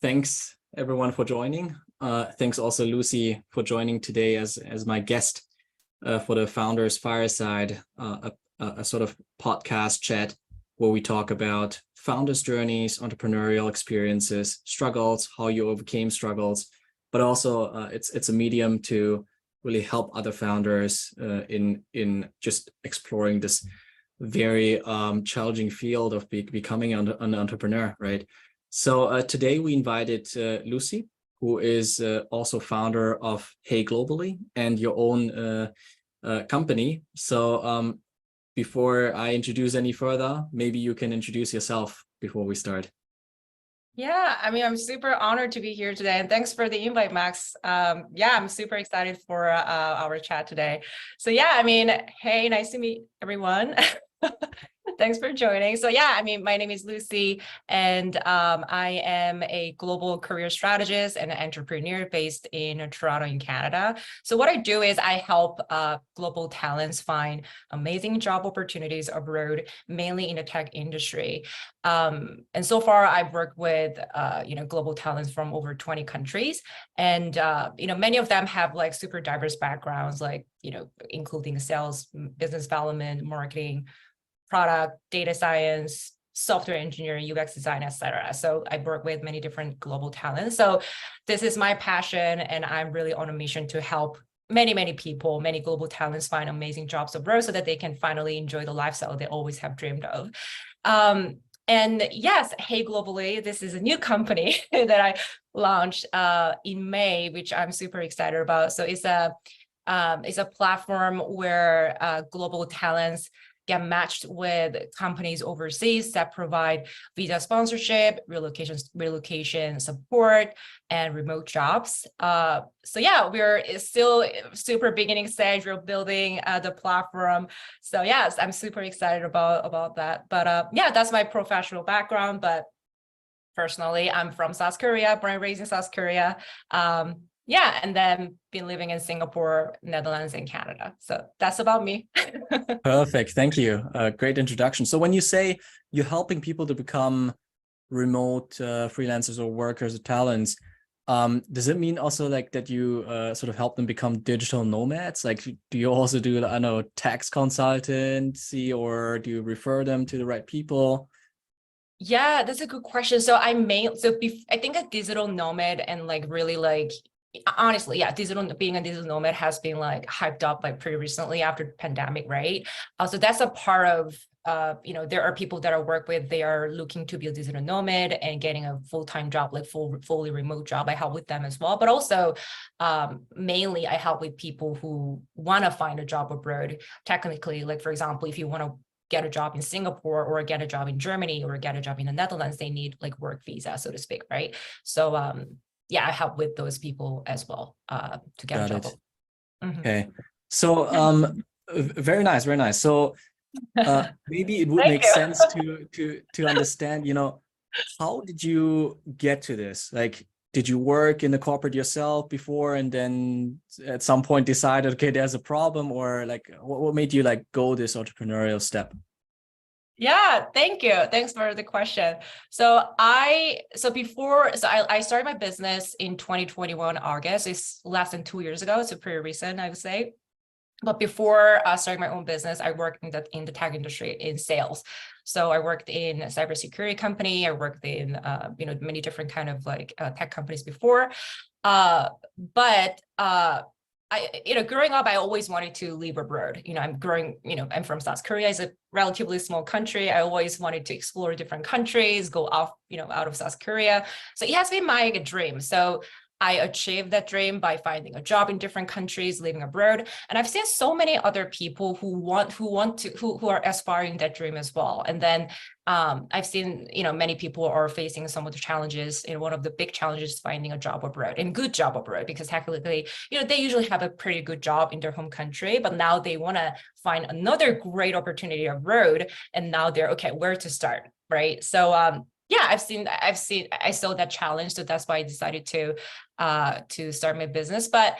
Thanks everyone for joining. Thanks also Lucy for joining today as my guest for the Founders Fireside, a sort of podcast chat where we talk about founders' journeys, entrepreneurial experiences, struggles, how you overcame struggles, but also it's a medium to really help other founders in just exploring this very challenging field of becoming an entrepreneur, right? So today we invited Lucy, who is also founder of HeyGlobally and your own company. So before I introduce any further, maybe you can introduce yourself before we start. Yeah, I'm super honored to be here today, and thanks for the invite, Max. I'm super excited for our chat today. So hey, nice to meet everyone. Thanks for joining. So my name is Lucy, and I am a global career strategist and an entrepreneur based in Toronto, in Canada. So what I do is I help global talents find amazing job opportunities abroad, mainly in the tech industry. And so far, I've worked with global talents from over 20 countries, and many of them have like super diverse backgrounds, like including sales, business development, marketing, product, data science, software engineering, UX design, etc. So I work with many different global talents. So this is my passion, and I'm really on a mission to help many people, many global talents find amazing jobs abroad so that they can finally enjoy the lifestyle they always have dreamed of. And yes, HeyGlobally, this is a new company that I launched in May, which I'm super excited about. So it's a platform where global talents get matched with companies overseas that provide visa sponsorship, relocation support, and remote jobs. We're still super beginning stage. We're building the platform. So yes, I'm super excited about that. But that's my professional background. But personally, I'm from South Korea, born and raised in South Korea. And then been living in Singapore, Netherlands, and Canada. So that's about me. Perfect. Thank you. Great introduction. So when you say you're helping people to become remote freelancers or workers or talents, does it mean also like that you sort of help them become digital nomads? Like, do you also do, I don't know, tax consultancy, or do you refer them to the right people? Yeah, that's a good question. So I think a digital nomad and honestly, being a digital nomad has been like hyped up like pretty recently after the pandemic, right? So that's a part of there are people that I work with, they are looking to be a digital nomad and getting a full-time job, like fully remote job. I help with them as well. But also mainly I help with people who want to find a job abroad. Technically, like for example, if you want to get a job in Singapore or get a job in Germany or get a job in the Netherlands, they need like work visa, so to speak, right? So I help with those people as well to get a job. Mm-hmm. Okay. So very nice, very nice. So maybe it would make sense to understand, how did you get to this? Like, did you work in the corporate yourself before and then at some point decided, okay, there's a problem, or like what made you like go this entrepreneurial step? Yeah, thank you. Thanks for the question. So I started my business in 2021 August. It's less than 2 years ago. So pretty recent, I would say. But before starting my own business, I worked in the tech industry in sales. So I worked in a cybersecurity company. I worked in many different kind of like tech companies before. Growing up, I always wanted to live abroad. I'm from South Korea. It's a relatively small country. I always wanted to explore different countries, go out of South Korea. So it has been my dream. So I achieved that dream by finding a job in different countries, living abroad. And I've seen so many other people who are aspiring that dream as well. And then I've seen, many people are facing some of the challenges. One of the big challenges is finding a job abroad, and good job abroad, because technically, they usually have a pretty good job in their home country, but now they want to find another great opportunity abroad. And now they're okay, where to start, right? So I saw that challenge. So that's why I decided to start my business. But,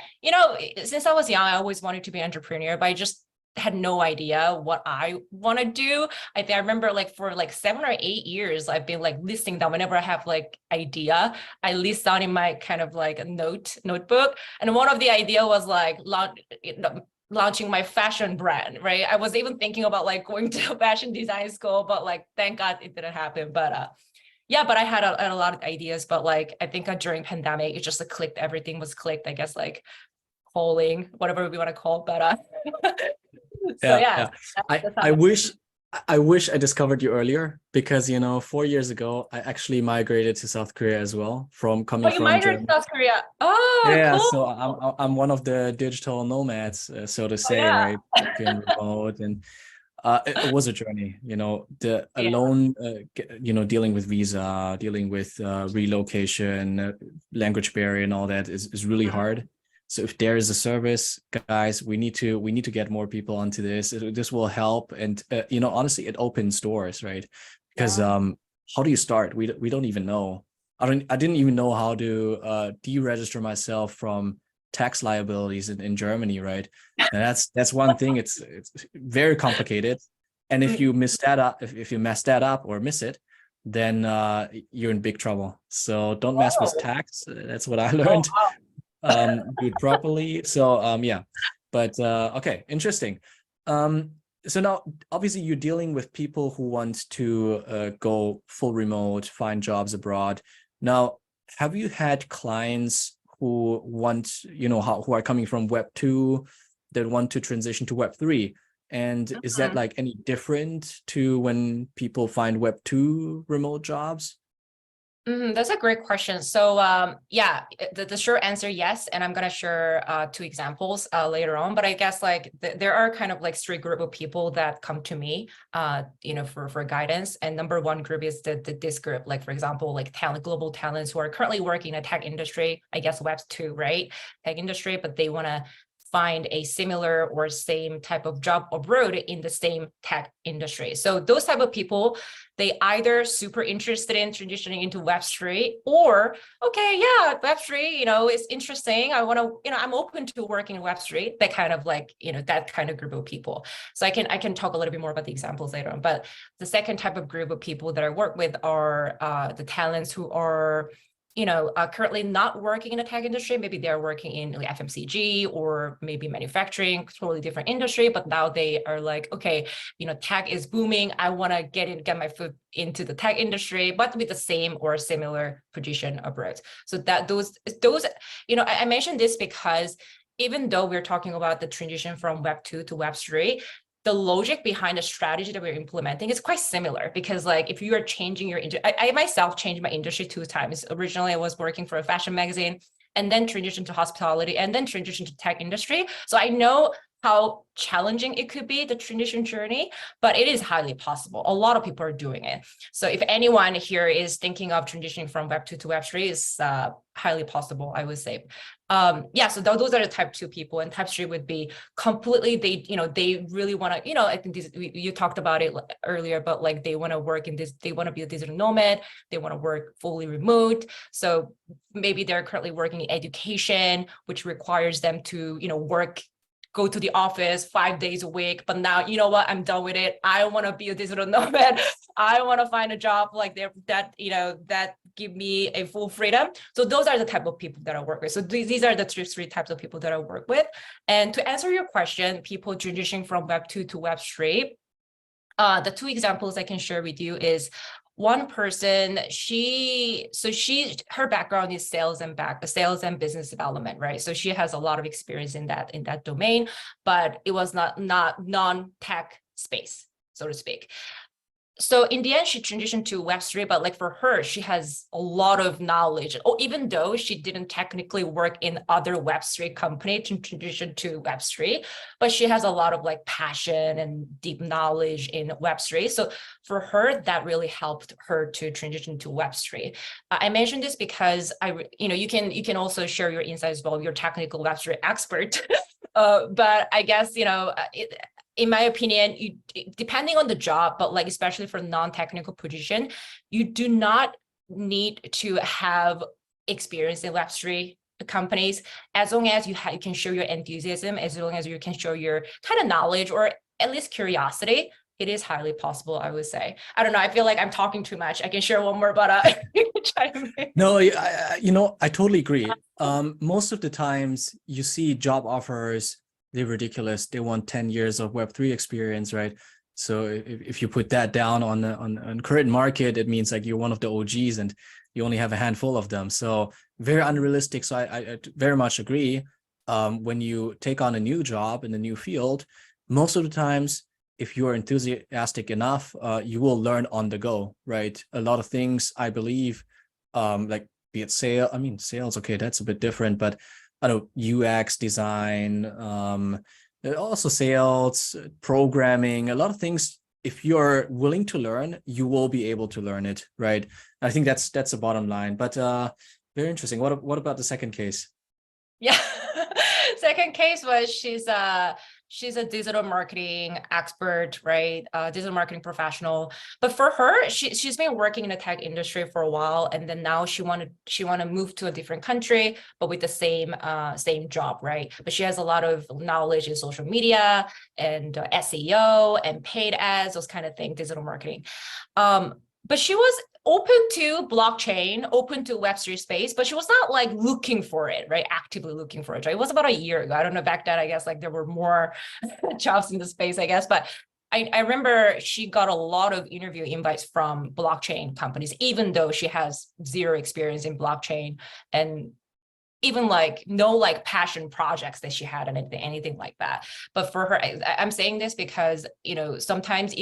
since I was young, I always wanted to be an entrepreneur, but I just had no idea what I want to do. I think I remember like for like 7 or 8 years, I've been like listing down whenever I have like idea, I list down in my kind of like a notebook. And one of the idea was like launching my fashion brand, right? I was even thinking about like going to a fashion design school, but like, thank God it didn't happen. But yeah, but I had a lot of ideas, but like, I think during pandemic, it just like, clicked, everything was clicked, I guess, like calling, whatever we want to call, but so yeah, I wish I discovered you earlier, because 4 years ago I actually migrated to South Korea as well, from oh, coming you from migrated Germany. to South Korea. Oh, Yeah, cool. so I'm one of the digital nomads, so to Oh say, yeah. right? Working remote, and it was a journey, the Yeah. alone, dealing with visa, dealing with relocation, language barrier, and all that is really hard. So if there is a service, guys, we need to get more people onto this. This will help, and honestly, it opens doors, right? Because Yeah. how do you start? We don't even know. I didn't even know how to deregister myself from tax liabilities in Germany, right? And that's one thing. It's very complicated. And if you miss that up, if you mess that up or miss it, then you're in big trouble. So don't mess with Oh, tax. That's what I oh, learned. Do it properly. So yeah. But okay, interesting. So now obviously you're dealing with people who want to go full remote, find jobs abroad. Now, have you had clients who want, who are coming from Web 2 that want to transition to Web 3? And is that like any different to when people find Web 2 remote jobs? that's a great question. So yeah, the short answer, yes. And I'm going to share 2 examples later on. But I guess like there are kind of like 3 group of people that come to me, for guidance. And number 1 group is this group, like, for example, like global talents who are currently working in a tech industry, I guess Web 2, right? Tech industry, but they want to find a similar or same type of job abroad in the same tech industry. So those type of people, they either super interested in transitioning into Web3, or, okay, yeah, Web3, it's interesting. I want to, I'm open to working in Web3, that kind of like, that kind of group of people. So I can talk a little bit more about the examples later on. But the second type of group of people that I work with are the talents who are currently not working in the tech industry. Maybe they're working in like FMCG or maybe manufacturing, totally different industry, but now they are like, okay, tech is booming. I want to get my foot into the tech industry, but with the same or similar position abroad. So that those, I mentioned this because even though we're talking about the transition from Web 2 to Web 3, the logic behind the strategy that we're implementing is quite similar, because like if you are changing your industry, I myself changed my industry 2 times. Originally, I was working for a fashion magazine, and then transitioned to hospitality, and then transitioned to tech industry. So I know how challenging it could be, the transition journey, but it is highly possible. A lot of people are doing it. So if anyone here is thinking of transitioning from Web 2 to Web 3, is highly possible, I would say. Yeah, so those are the type 2 people, and type 3 would be completely, they really want to, I think you talked about it earlier, but like they want to work in this, they want to be a digital nomad, they want to work fully remote. So maybe they're currently working in education, which requires them to, go to the office 5 days a week, but now, you know what, I'm done with it. I want to be a digital nomad. I want to find a job like that give me a full freedom. So those are the type of people that I work with. So these are the 3 types of people that I work with. And to answer your question, people transitioning from Web 2 to Web 3, the 2 examples I can share with you is one person, her background is sales and business development, right? So she has a lot of experience in that domain, but it was not non-tech space, so to speak. So in the end, she transitioned to Web3, but like for her, she has a lot of knowledge. Or even though she didn't technically work in other Web3 company to transition to Web3, but she has a lot of like passion and deep knowledge in Web3. So for her, that really helped her to transition to Web3. I mentioned this because you can also share your insights as well. You're technical Web3 expert, but I guess in my opinion, depending on the job, but like especially for non-technical position, you do not need to have experience in Web3 companies, as long as you can show your enthusiasm, as long as you can show your kind of knowledge or at least curiosity, it is highly possible, I would say. I don't know. I feel like I'm talking too much. I can share one more, but you can chime in. No, I totally agree. Most of the times you see job offers, they're ridiculous. They want 10 years of Web3 experience, right? So if you put that down on current market, it means like you're one of the OGs and you only have a handful of them. So very unrealistic. So I very much agree. When you take on a new job in a new field, most of the times, if you're enthusiastic enough, you will learn on the go, right? A lot of things, I believe, like be it sales, okay, that's a bit different, but I don't know, UX design, also sales, programming, a lot of things. If you're willing to learn, you will be able to learn it, right? I think that's the bottom line. But very interesting. What about the second case? Yeah. Second case was she's a digital marketing expert, right? Digital marketing professional. But for her, she's been working in the tech industry for a while, and then now she want to move to a different country, but with the same job, right? But she has a lot of knowledge in social media and SEO and paid ads, those kind of things, digital marketing. But she was open to blockchain, open to Web3 space, but she was not like looking for it, right? Actively looking for it, right? It was about a year ago. I don't know, back then, I guess like there were more jobs in the space, I guess. But I remember she got a lot of interview invites from blockchain companies, even though she has zero experience in blockchain and even like no like passion projects that she had and anything like that. But for her, I'm saying this because, you know, sometimes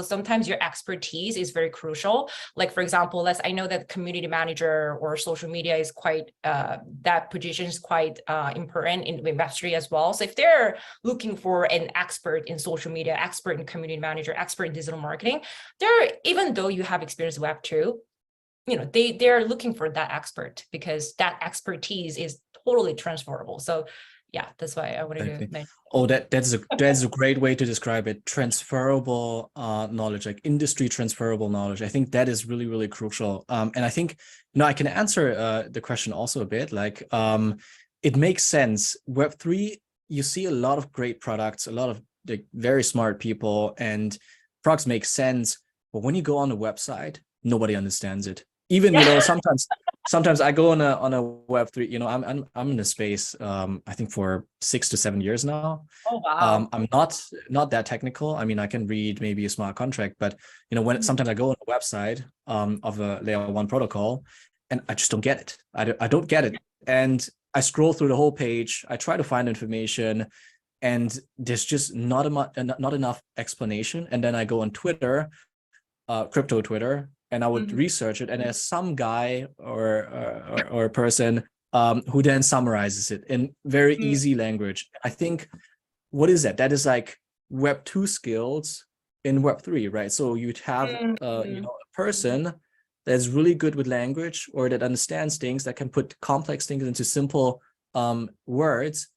sometimes your expertise is very crucial. Like, for example, I know that community manager or social media is quite, that position is quite important in Web3 as well. So if they're looking for an expert in social media, expert in community manager, expert in digital marketing, even though you have experience in Web2, you know, they're looking for that expert because that expertise is totally transferable. So yeah, that's why I wanted to mention. Oh, that's a great way to describe it. Transferable knowledge, like industry transferable knowledge. I think that is really, really crucial. And I think, you know, I can answer the question also a bit. Like, it makes sense. Web3, you see a lot of great products, a lot of like very smart people, and products make sense. But when you go on the website, nobody understands it. Even, you know, sometimes I go on a Web3, you know, I'm in the space, I think for 6 to 7 years now. Oh, wow. I'm not that technical. I mean, I can read maybe a smart contract, but, you know, when sometimes I go on a website of a layer 1 protocol and I just don't get it. I don't get it. And I scroll through the whole page. I try to find information and there's just not enough explanation. And then I go on Twitter, crypto Twitter, and I would research it, and there's some guy or a person who then summarizes it in very easy language. I think, what is that? That is like Web2 skills in Web3, right? So you'd have you know, a person that's really good with language or that understands things, that can put complex things into simple words,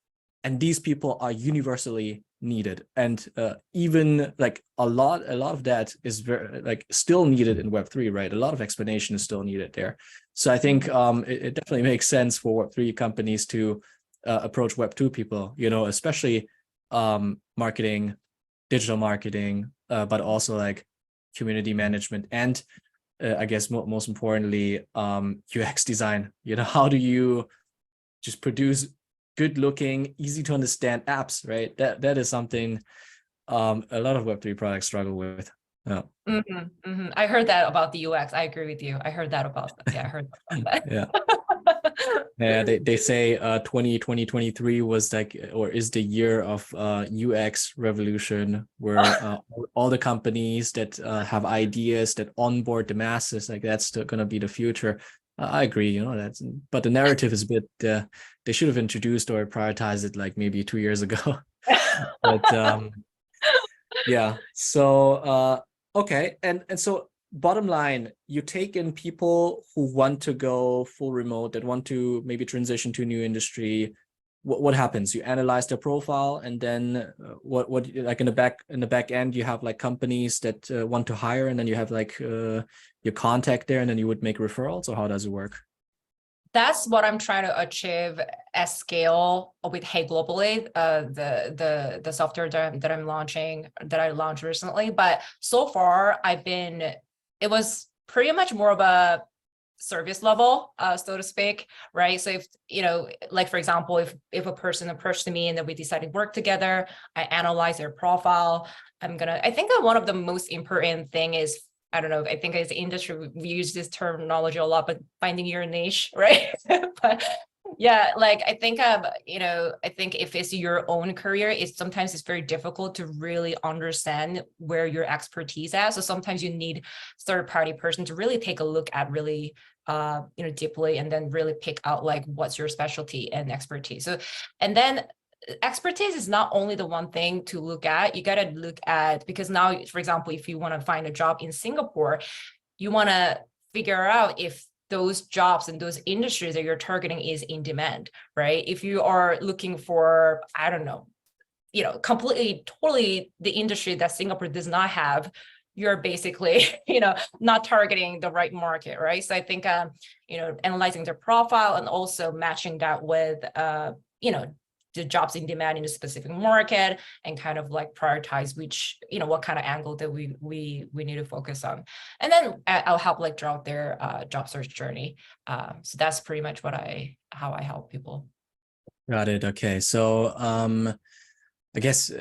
and these people are universally needed. And even like a lot of that is very like still needed in Web3, right? A lot of explanation is still needed there. So I think it definitely makes sense for Web3 companies to approach Web2 people, you know, especially marketing, digital marketing, but also like community management, and I guess most importantly, UX design. You know, how do you just produce good looking, easy to understand apps, right? That is something a lot of Web3 products struggle with. Yeah. I heard that about the UX. I agree with you. I heard that about that. Yeah, I heard about that. Yeah. Yeah, they say 2023 was like, or is the year of UX revolution, where all the companies that have ideas that onboard the masses, like that's going to be the future. I agree, you know, but the narrative is a bit, they should have introduced or prioritized it like maybe 2 years ago. But yeah, so okay, and so bottom line, you take in people who want to go full remote, that want to maybe transition to a new industry. What happens? You analyze their profile, and then what like in the back end, you have like companies that want to hire, and then you have like your contact there, and then you would make referrals, or how does it work? That's what I'm trying to achieve at scale with HeyGlobally, the software that I'm launching, that I launched recently. But so far, it was pretty much more of a service level, so to speak, right? So if, like for example, if a person approached me and then we decided to work together, I analyze their profile. I think that one of the most important thing is, I don't know, I think as industry, we use this terminology a lot, but finding your niche, right? But yeah, like I think I think if it's your own career, sometimes it's very difficult to really understand where your expertise is. So sometimes you need third-party person to really take a look at really deeply, and then really pick out like what's your specialty and expertise. So, and then expertise is not only the one thing to look at. You got to look at, because now, for example, if you want to find a job in Singapore, you want to figure out if those jobs and those industries that you're targeting is in demand, right? If you are looking for, I don't know, completely, totally the industry that Singapore does not have, you're basically, not targeting the right market, right? So I think, analyzing their profile and also matching that with, the jobs in demand in a specific market, and kind of like prioritize which, what kind of angle that we need to focus on. And then I'll help like draw their job search journey. So that's pretty much how I help people. Got it. Okay. So I guess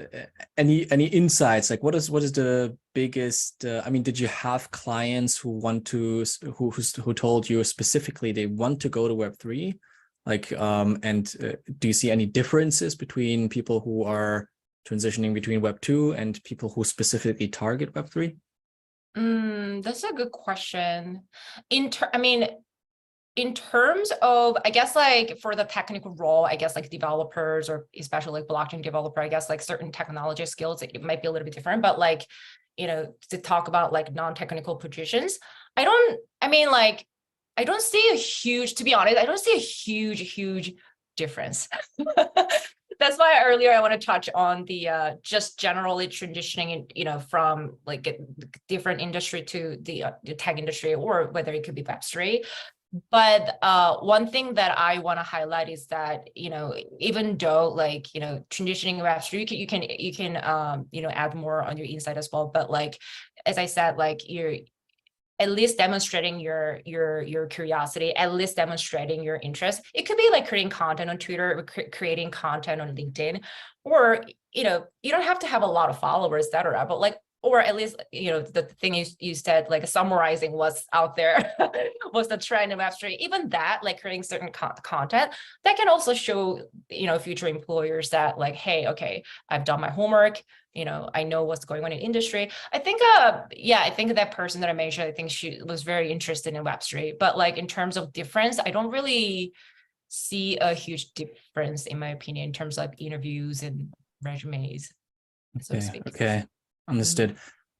any insights, like what is the biggest, I mean, did you have clients who who told you specifically they want to go to Web3? Like, do you see any differences between people who are transitioning between Web2 and people who specifically target Web3? That's a good question. In terms of, I guess, like for the technical role, I guess like developers, or especially like blockchain developer, I guess like certain technology skills, it might be a little bit different, but like, to talk about like non-technical positions, I don't see a huge, to be honest, I don't see a huge difference. That's why earlier I want to touch on the just generally transitioning, from like a different industry to the tech industry, or whether it could be Web3. But one thing that I want to highlight is that, even though like, transitioning Web3, you can add more on your insight as well. But like, as I said, like you're at least demonstrating your curiosity, at least demonstrating your interest. It could be like creating content on Twitter, or creating content on LinkedIn, or, you don't have to have a lot of followers, etc. But like, or at least, the thing you said, like summarizing what's out there, what's the trend in Web3, even that, like creating certain content that can also show, future employers that like, hey, okay, I've done my homework, I know what's going on in industry. I think, I think that person that I mentioned, I think she was very interested in Web3, but like in terms of difference, I don't really see a huge difference in my opinion, in terms of like interviews and resumes, so to speak. Okay. Understood.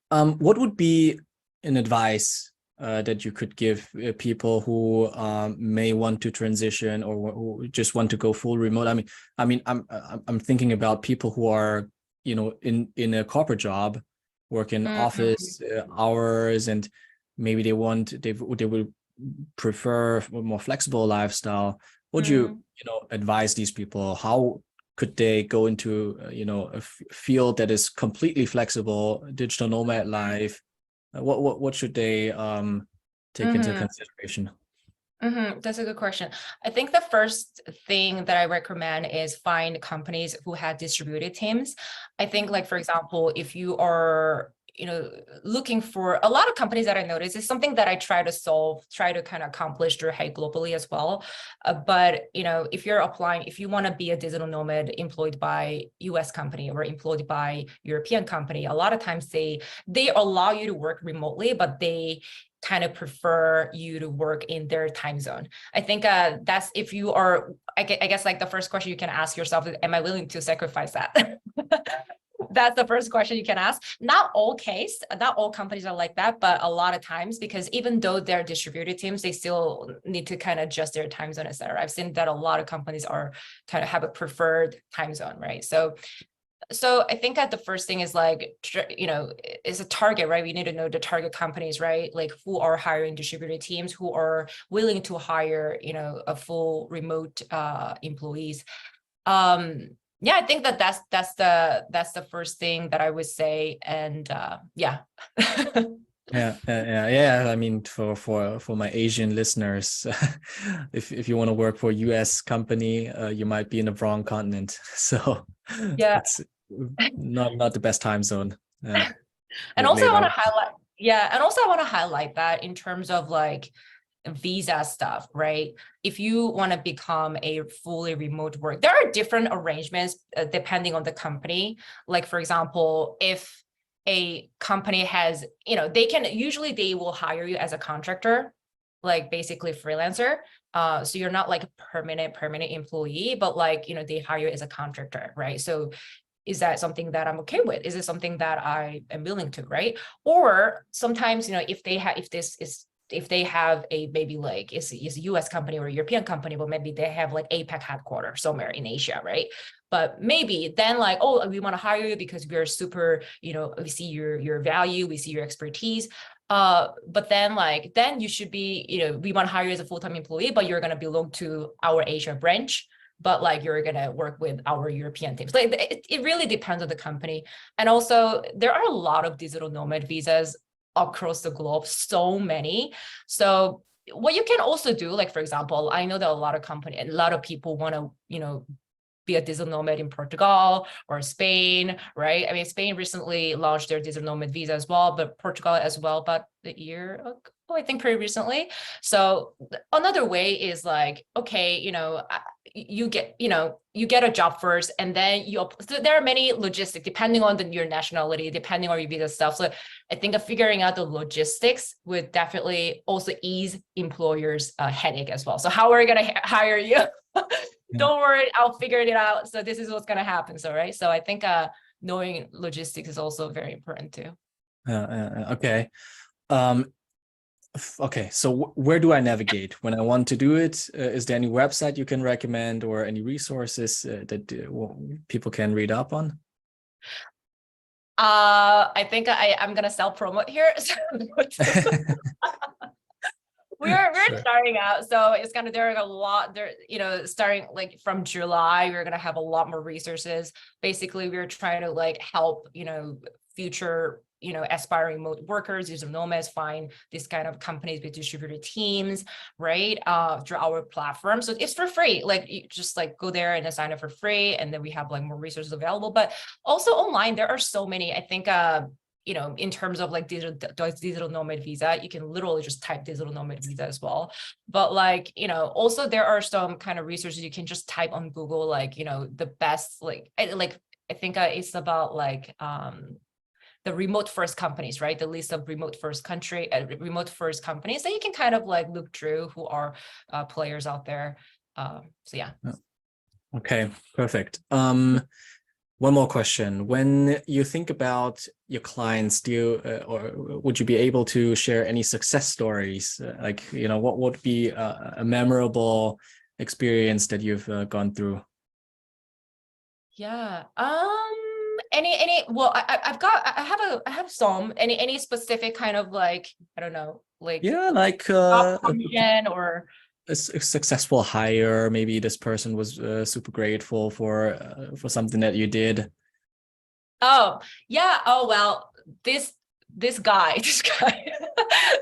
What would be an advice that you could give people who may want to transition, or who just want to go full remote? I'm thinking about people who are, in a corporate job, work in office hours, and maybe they would prefer a more flexible lifestyle. Would you, advise these people? How could they go into, a field that is completely flexible, digital nomad life? What should they take into consideration? That's a good question. I think the first thing that I recommend is find companies who have distributed teams. I think, like, for example, if you are, looking for, a lot of companies that I notice is something that I try to kind of accomplish through HeyGlobally as well. But, if you're applying, if you want to be a digital nomad employed by US company or employed by European company, a lot of times they allow you to work remotely, but they kind of prefer you to work in their time zone. I think that's, if you are, I guess like the first question you can ask yourself is, am I willing to sacrifice that? That's the first question you can ask. Not all companies are like that, but a lot of times, because even though they're distributed teams, they still need to kind of adjust their time zone, etc. I've seen that a lot of companies are kind of have a preferred time zone, right? So So I think that the first thing is like, is a target, right? We need to know the target companies, right? Like who are hiring distributed teams, who are willing to hire, a full remote employees. Yeah, I think that that's the first thing that I would say. And yeah. Yeah. I mean, for my Asian listeners, if you want to work for a US company, you might be in the wrong continent. So Yeah. it's not the best time zone And also I laid want to out. highlight, yeah, and also I want to highlight that in terms of like visa stuff, right? If you want to become a fully remote work, there are different arrangements depending on the company. Like, for example, if a company has, they will hire you as a contractor, like basically freelancer. So you're not like a permanent employee, but like, they hire you as a contractor, right? So is that something that I'm okay with? Is it something that I am willing to, right? Or sometimes, if they have a maybe like it's a US company or a European company, but maybe they have like APAC headquarters somewhere in Asia, right? But maybe then like, oh, we want to hire you because we are super, we see your value, we see your expertise. But then you should be, we want to hire you as a full-time employee, but you're going to belong to our Asia branch, but like you're going to work with our European teams. Like it really depends on the company. And also there are a lot of digital nomad visas across the globe, so many. So what you can also do, like, for example, I know that a lot of people want to, be a digital nomad in Portugal or Spain, right? I mean, Spain recently launched their digital nomad visa as well, but Portugal as well, about a year ago, I think pretty recently. So another way is like, okay, you get a job first, and then so there are many logistics depending on your nationality, depending on your visa stuff. So I think of figuring out the logistics would definitely also ease employers' headache as well. So how are we going to hire you? Don't worry, I'll figure it out. So this is what's going to happen. So, right. So I think knowing logistics is also very important too. Okay. Okay. So where do I navigate when I want to do it? Is there any website you can recommend or any resources that people can read up on? I think I'm going to self promote here. We're Sure. starting out, so it's kind of there are a lot there, starting like from July, we're gonna have a lot more resources. Basically, we're trying to like help, future, aspiring remote workers, digital nomads find these kind of companies with distributed teams, right? Through our platform. So it's for free. Like you just like go there and sign up for free, and then we have like more resources available. But also online, there are so many. I think in terms of like digital nomad visa, you can literally just type digital nomad visa as well. But like, also there are some kind of resources you can just type on Google, like, the best, I think it's about like, the remote first companies, right? The list of remote first companies that you can kind of like look through who are players out there. So yeah. Okay, perfect. One more question. When you think about your clients, do you or would you be able to share any success stories? What would be a memorable experience that you've gone through? Yeah. Well, I have some, any specific kind of like, I don't know, like Yeah, like job function or. a successful hire. Maybe this person was super grateful for something that you did. Oh, yeah. Oh, well, this guy,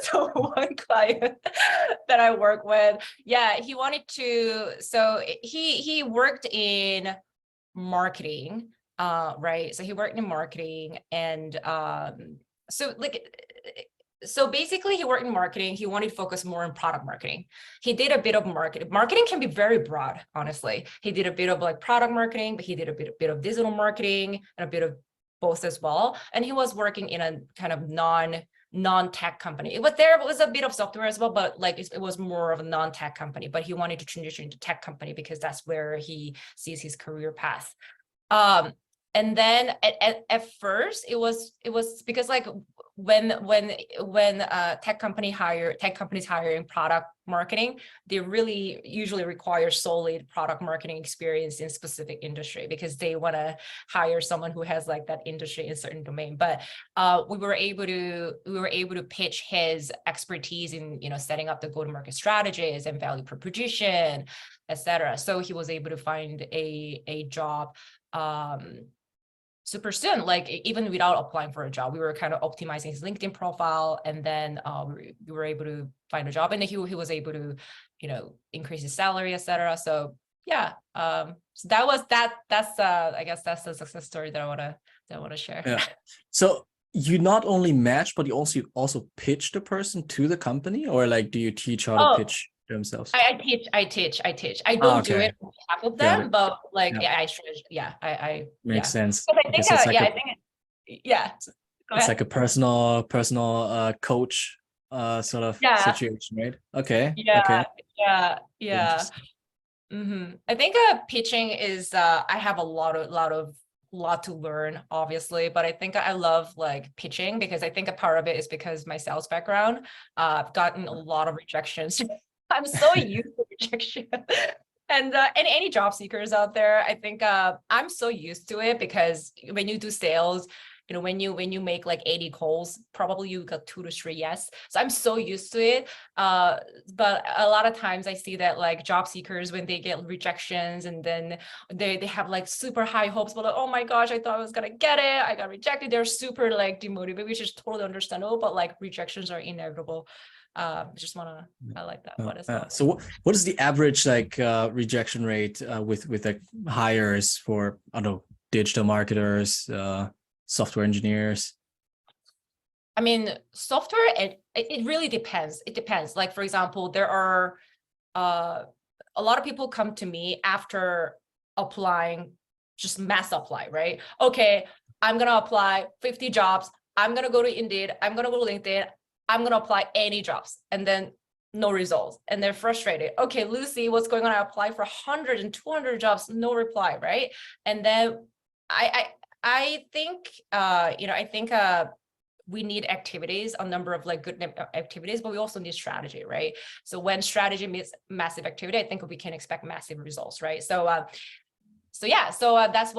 so one client that I work with, yeah, he wanted to, so he worked in marketing, right? So he worked in marketing, and so like so basically he worked in marketing. He wanted to focus more on product marketing. He did a bit of marketing. Marketing can be very broad, honestly. He did a bit of like product marketing, but he did a bit of digital marketing and a bit of both as well. And he was working in a kind of non-tech company. There was a bit of software as well, but like it was more of a non-tech company. But he wanted to transition to tech company because that's where he sees his career path. And then at first it was because like when tech companies hiring product marketing, they really usually require solely product marketing experience in specific industry because they want to hire someone who has like that industry in a certain domain. But we were able to pitch his expertise in, you know, setting up the go-to-market strategies and value proposition, etc. So he was able to find a job super soon, like even without applying for a job. We were kind of optimizing his LinkedIn profile, and then we were able to find a job, and then he was able to, you know, increase his salary, etc. So yeah, so that's I guess that's the success story that I want to share. Yeah. So you not only match, but you also pitch the person to the company, or like, do you teach how to pitch themselves? I teach. I don't do it on behalf of them, but like, I makes sense. But I think, so it's like It's like a personal coach sort of situation, right? Okay. I think pitching is I have a lot to learn, obviously, but I think I love like pitching because I think a part of it is because my sales background. I've gotten a lot of rejections. I'm so used to rejection. And any job seekers out there, I think I'm so used to it because when you do sales, you know, when you make like 80 calls, probably you got 2 to 3 yes. So I'm so used to it. But a lot of times I see that like job seekers, when they get rejections and then they have like super high hopes, but like, oh my gosh, I thought I was gonna get it, I got rejected. They're super like demotivated, which is totally understandable, but like rejections are inevitable. Just want to highlight that one as well. So what is the average like rejection rate with like hires for, I don't know, digital marketers, software engineers? I mean, software, it really depends. It depends. Like, for example, there are a lot of people come to me after applying, just mass apply, right? Okay, I'm gonna apply 50 jobs. I'm gonna go to Indeed. I'm gonna go to LinkedIn. I'm going to apply any jobs, and then no results. And they're frustrated. Okay, Lucy, what's going on? I apply for 100 and 200 jobs, no reply, right? And then I think, we need activities, a number of like good activities, but we also need strategy, right? So when strategy meets massive activity, I think we can expect massive results, right? So that's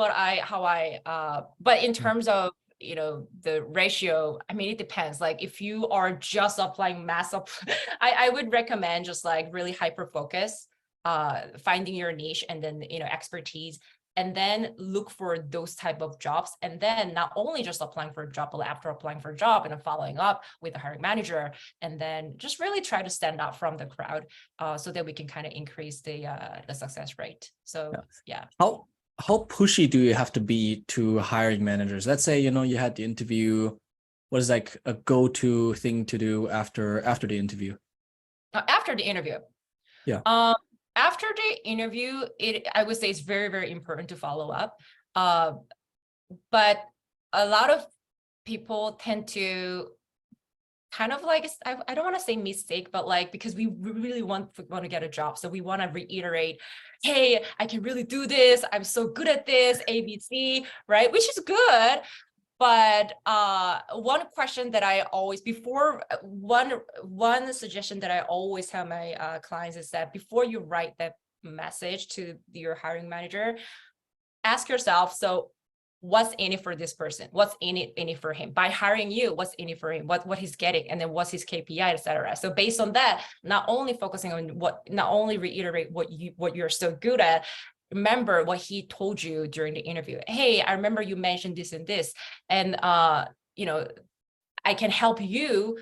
but in terms of, you know, the ratio, I mean, it depends. Like if you are just applying I would recommend just like really hyper focus, finding your niche and then, you know, expertise, and then look for those type of jobs. And then not only just applying for a job, but after applying for a job and following up with the hiring manager, and then just really try to stand out from the crowd, so that we can kind of increase the success rate. So yeah. How pushy do you have to be to hiring managers? Let's say, you know, you had the interview. What is like a go-to thing to do after the interview? After the interview. Yeah. After the interview, I would say it's very, very important to follow up. But a lot of people tend to kind of like, I don't want to say mistake, but like, because we really want to get a job. So we want to reiterate, hey, I can really do this. I'm so good at this, ABC, right? Which is good. But one question that I always, one suggestion that I always tell my clients is that before you write that message to your hiring manager, ask yourself, so what's in it for this person? What's in it for him? By hiring you, what's in it for him? What he's getting, and then what's his KPI, etc. So based on that, not only focusing on not only reiterate what you're so good at, remember what he told you during the interview. Hey, I remember you mentioned this and this, and you know, I can help you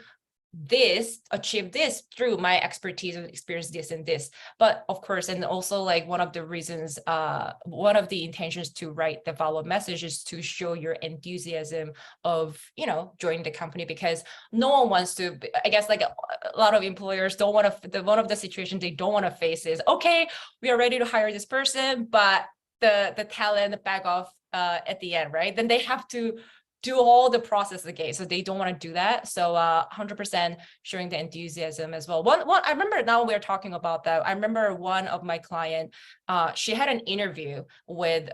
achieve this through my expertise and experience, this and this. But of course, and also like one of the reasons, one of the intentions to write the follow-up message is to show your enthusiasm of, you know, joining the company, because no one wants to, I guess like a lot of employers don't want to, one of the situations they don't want to face is, okay, we are ready to hire this person, but the talent back off at the end, right? Then they have to do all the process again. So they don't want to do that. So 100% showing the enthusiasm as well. One, I remember now we're talking about that. I remember one of my client, she had an interview with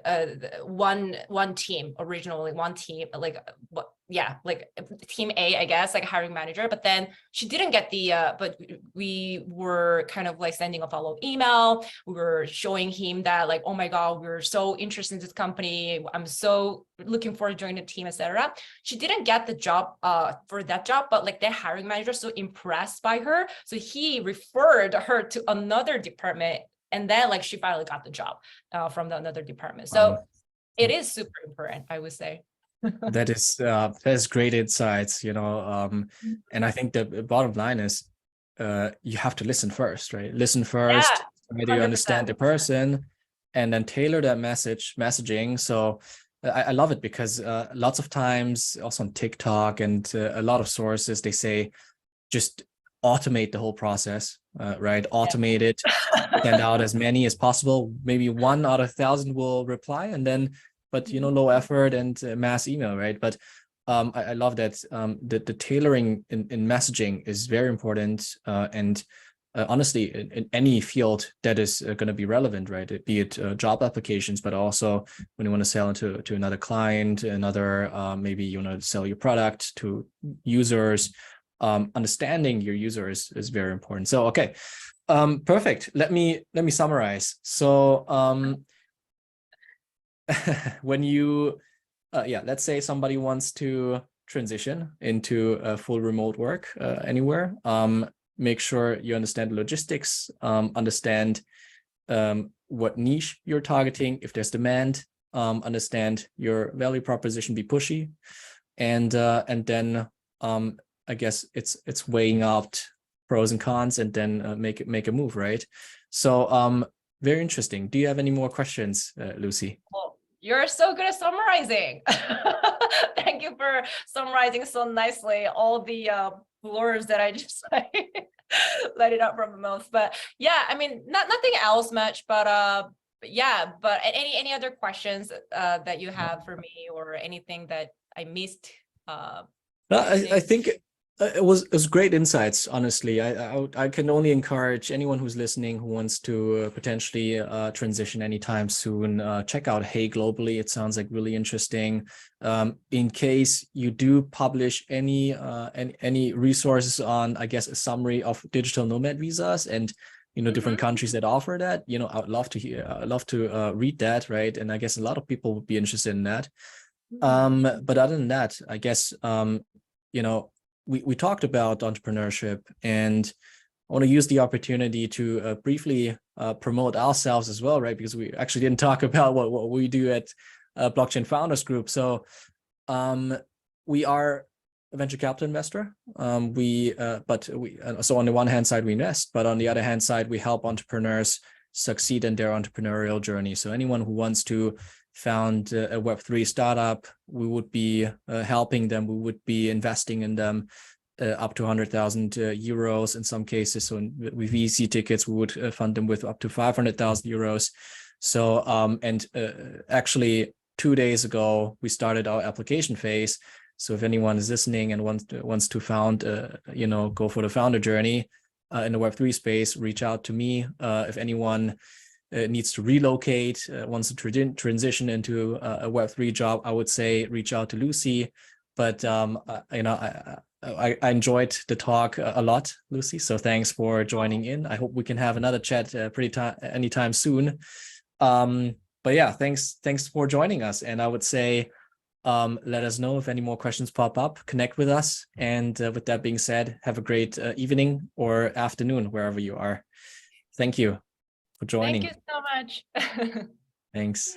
one team originally, one team, like what? Yeah, like team A, I guess, like hiring manager, but then she didn't get the, but we were kind of like sending a follow-up email. We were showing him that like, oh my God, we're so interested in this company. I'm so looking forward to joining the team, etc. She didn't get the job for that job, but like the hiring manager so impressed by her. So he referred her to another department. And then like she finally got the job from the another department. So it is super important, I would say. That's great insights, you know, and I think the bottom line is you have to listen first, right? Listen first, try to 100%. understand the person, and then tailor that messaging. So I love it because lots of times also on TikTok and a lot of sources, they say just automate the whole process, right? Automate it, send out as many as possible. Maybe 1 out of 1,000 will reply, and then, but you know, low effort and mass email, right? But I love that the tailoring in messaging is very important, and honestly, in any field that is going to be relevant, right? Be it job applications, but also when you want to sell to another client, another maybe you want to sell your product to users. Understanding your users is very important. So okay, perfect. Let me summarize. So when you let's say somebody wants to transition into full remote work anywhere, make sure you understand logistics, understand what niche you're targeting, if there's demand, understand your value proposition, be pushy, and then I guess it's weighing out pros and cons, and then make a move, right? So very interesting. Do you have any more questions, Lucy? Well, you're so good at summarizing. Thank you for summarizing so nicely all the words that I just like, let it out from the mouth. But yeah, I mean, nothing else much, but yeah, but any other questions that you have for me, or anything that I missed? I think it was great insights. Honestly, I can only encourage anyone who's listening who wants to potentially transition anytime soon. Check out HeyGlobally. It sounds like really interesting. In case you do publish any resources on, I guess, a summary of digital nomad visas and different countries that offer that, I would love to hear. I'd love to read that, right? And I guess a lot of people would be interested in that. But other than that, I guess we talked about entrepreneurship, and I want to use the opportunity to briefly promote ourselves as well, right? Because we actually didn't talk about what we do at Blockchain Founders Group. So we are a venture capital investor. So on the one hand side we invest, but on the other hand side we help entrepreneurs succeed in their entrepreneurial journey. So anyone who wants to found a Web3 startup, we would be helping them. We would be investing in them up to 100,000 euros in some cases. So with VC tickets, we would fund them with up to 500,000 euros. So actually 2 days ago, we started our application phase. So if anyone is listening and wants to found, go for the founder journey in the Web3 space, reach out to me. If anyone needs to relocate, wants to transition into a Web3 job, I would say reach out to Lucy. But I enjoyed the talk a lot, Lucy. So thanks for joining in. I hope we can have another chat anytime soon. But yeah, thanks for joining us. And I would say let us know if any more questions pop up. Connect with us. And with that being said, have a great evening or afternoon wherever you are. Thank you for joining. Thank you so much. Thanks.